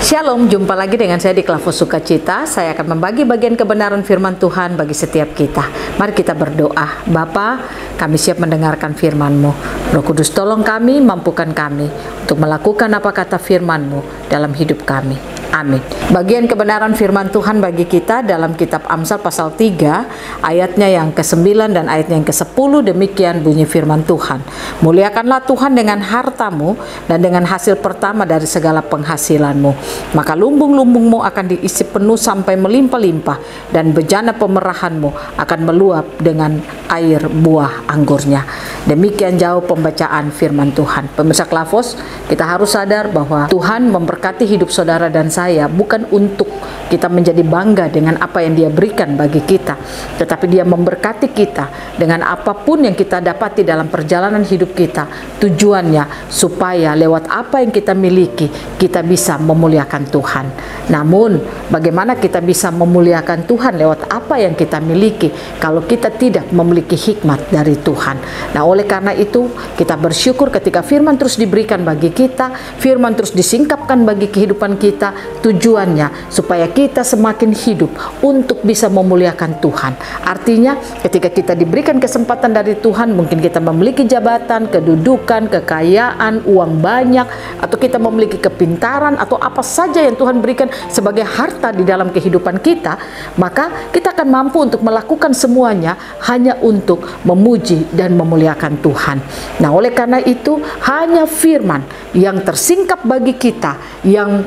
Shalom, jumpa lagi dengan saya di Klavos Sukacita. Saya akan membagi bagian kebenaran firman Tuhan bagi setiap kita. Mari kita berdoa. Bapa, kami siap mendengarkan firman-Mu. Roh Kudus, tolong kami, mampukan kami untuk melakukan apa kata firman-Mu dalam hidup kami. Amin. Bagian kebenaran firman Tuhan bagi kita dalam kitab Amsal pasal 3 ayatnya yang ke-9 dan ayatnya yang ke-10. Demikian bunyi firman Tuhan. Muliakanlah Tuhan dengan hartamu dan dengan hasil pertama dari segala penghasilanmu. Maka lumbung-lumbungmu akan diisi penuh sampai melimpah-limpah, dan bejana pemerahanmu akan meluap dengan air buah anggurnya. Demikian jauh pembacaan firman Tuhan. Pemirsa Klavos, kita harus sadar bahwa Tuhan memberkati hidup saudara dan saya bukan untuk kita menjadi bangga dengan apa yang Dia berikan bagi kita, tetapi Dia memberkati kita dengan apapun yang kita dapati dalam perjalanan hidup kita. Tujuannya supaya lewat apa yang kita miliki, kita bisa memuliakan Tuhan. Namun, bagaimana kita bisa memuliakan Tuhan lewat apa yang kita miliki kalau kita tidak memiliki hikmat dari Tuhan? Nah, oleh karena itu, kita bersyukur ketika firman terus diberikan bagi kita, firman terus disingkapkan bagi kehidupan kita. Tujuannya supaya kita semakin hidup untuk bisa memuliakan Tuhan. Artinya, ketika kita diberikan kesempatan dari Tuhan, mungkin kita memiliki jabatan, kedudukan, kekayaan, uang banyak, atau kita memiliki kepintaran, atau apa saja yang Tuhan berikan sebagai harta di dalam kehidupan kita, maka kita akan mampu untuk melakukan semuanya hanya untuk memuji dan memuliakan Tuhan. Nah, oleh karena itu, hanya firman yang tersingkap bagi kita, yang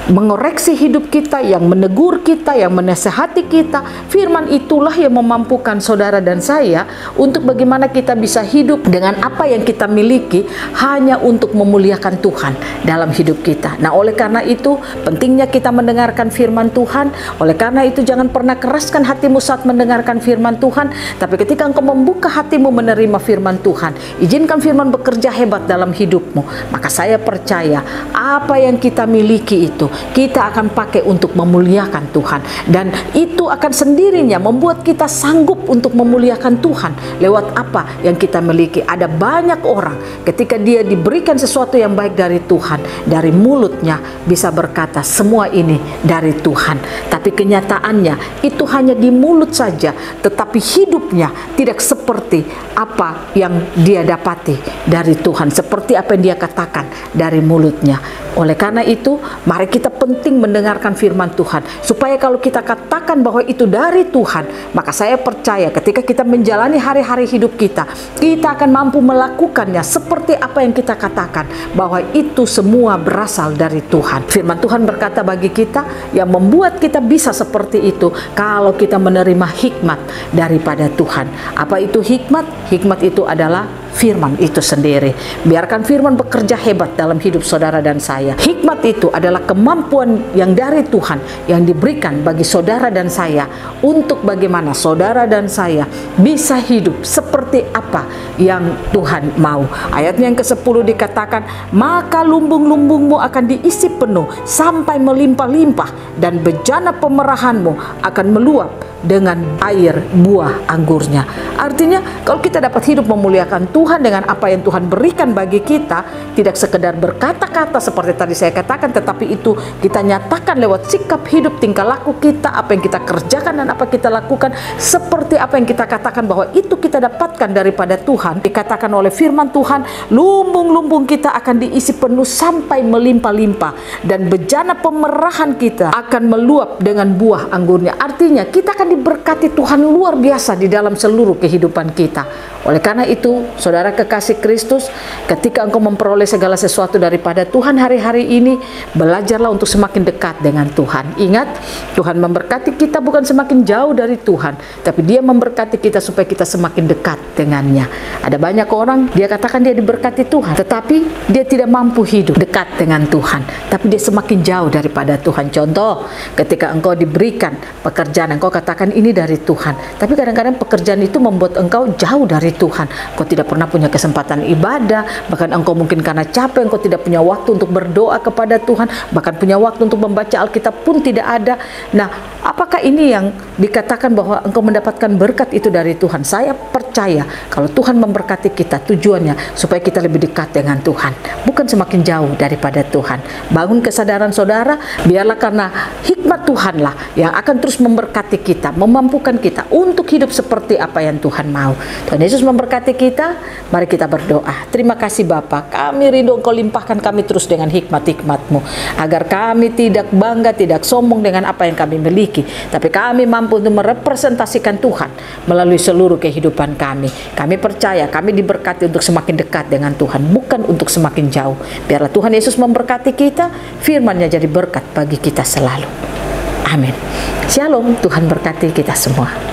mengoreksi hidup kita, yang menegur kita, yang menasehati kita, firman itulah yang memampukan saudara dan saya untuk bagaimana kita bisa hidup dengan apa yang kita miliki hanya untuk memuliakan Tuhan dalam hidup kita. Nah, oleh karena itu pentingnya kita mendengarkan firman Tuhan. Oleh karena itu jangan pernah keraskan hatimu saat mendengarkan firman Tuhan, tapi ketika engkau membuka hatimu menerima firman Tuhan, izinkan firman bekerja hebat dalam hidupmu, maka saya percaya apa yang kita miliki itu kita akan pakai untuk memuliakan Tuhan, dan itu akan sendirinya membuat kita sanggup untuk memuliakan Tuhan lewat apa yang kita miliki. Ada banyak orang ketika dia diberikan sesuatu yang baik dari Tuhan, dari mulutnya bisa berkata semua ini dari Tuhan, tapi kenyataannya itu hanya di mulut saja, tetapi hidupnya tidak seperti apa yang dia dapati dari Tuhan, seperti apa yang dia katakan dari mulutnya. Oleh karena itu, mari kita penting mendengarkan firman Tuhan, supaya kalau kita katakan bahwa itu dari Tuhan, maka saya percaya ketika kita menjalani hari-hari hidup kita, kita akan mampu melakukannya seperti apa yang kita katakan, bahwa itu semua berasal dari Tuhan. Firman Tuhan berkata bagi kita, yang membuat kita bisa seperti itu, kalau kita menerima hikmat daripada Tuhan. Apa itu hikmat? Hikmat itu adalah firman itu sendiri. Biarkan firman bekerja hebat dalam hidup saudara dan saya. Hikmat itu adalah kemampuan yang dari Tuhan yang diberikan bagi saudara dan saya untuk bagaimana saudara dan saya bisa hidup seperti apa yang Tuhan mau. Ayatnya yang ke-10 dikatakan, maka lumbung-lumbungmu akan diisi penuh sampai melimpah-limpah, dan bejana pemerahanmu akan meluap dengan air buah anggurnya. Artinya, kalau kita dapat hidup memuliakan Tuhan dengan apa yang Tuhan berikan bagi kita, tidak sekedar berkata-kata seperti tadi saya katakan, tetapi itu kita nyatakan lewat sikap hidup, tingkah laku kita, apa yang kita kerjakan dan apa kita lakukan, seperti apa yang kita katakan bahwa itu kita dapatkan daripada Tuhan. Dikatakan oleh firman Tuhan, lumbung-lumbung kita akan diisi penuh sampai melimpah-limpah, dan bejana pemerahan kita akan meluap dengan buah anggurnya. Artinya, kita akan diberkati Tuhan luar biasa di dalam seluruh kehidupan kita. Oleh karena itu, saudara kekasih Kristus, ketika engkau memperoleh segala sesuatu daripada Tuhan hari-hari ini, belajarlah untuk semakin dekat dengan Tuhan. Ingat, Tuhan memberkati kita bukan semakin jauh dari Tuhan, tapi Dia memberkati kita supaya kita semakin dekat dengannya. Ada banyak orang, dia katakan dia diberkati Tuhan, tetapi dia tidak mampu hidup dekat dengan Tuhan, tapi dia semakin jauh daripada Tuhan. Contoh, ketika engkau diberikan pekerjaan, engkau katakan ini dari Tuhan, tapi kadang-kadang pekerjaan itu membuat engkau jauh dari Tuhan. Engkau tidak pernah punya kesempatan ibadah, bahkan engkau mungkin karena capek, engkau tidak punya waktu untuk berdoa kepada Tuhan, bahkan punya waktu untuk membaca Alkitab pun tidak ada. Nah, Apakah ini yang dikatakan bahwa engkau mendapatkan berkat itu dari Tuhan? Saya percaya kalau Tuhan memberkati kita, tujuannya supaya kita lebih dekat dengan Tuhan, bukan semakin jauh daripada Tuhan. Bangun kesadaran saudara, biarlah karena hikmat Tuhanlah yang akan terus memberkati kita, memampukan kita untuk hidup seperti apa yang Tuhan mau. Tuhan Yesus memberkati kita. Mari kita berdoa. Terima kasih Bapa, kami rindu Engkau limpahkan kami terus dengan hikmat-hikmat-Mu, agar kami tidak bangga, tidak sombong dengan apa yang kami miliki, tapi kami mampu untuk merepresentasikan Tuhan melalui seluruh kehidupan kami. Kami percaya kami diberkati untuk semakin dekat dengan Tuhan, bukan untuk semakin jauh. Biarlah Tuhan Yesus memberkati kita, firman-Nya jadi berkat bagi kita selalu. Amin. Shalom, Tuhan berkati kita semua.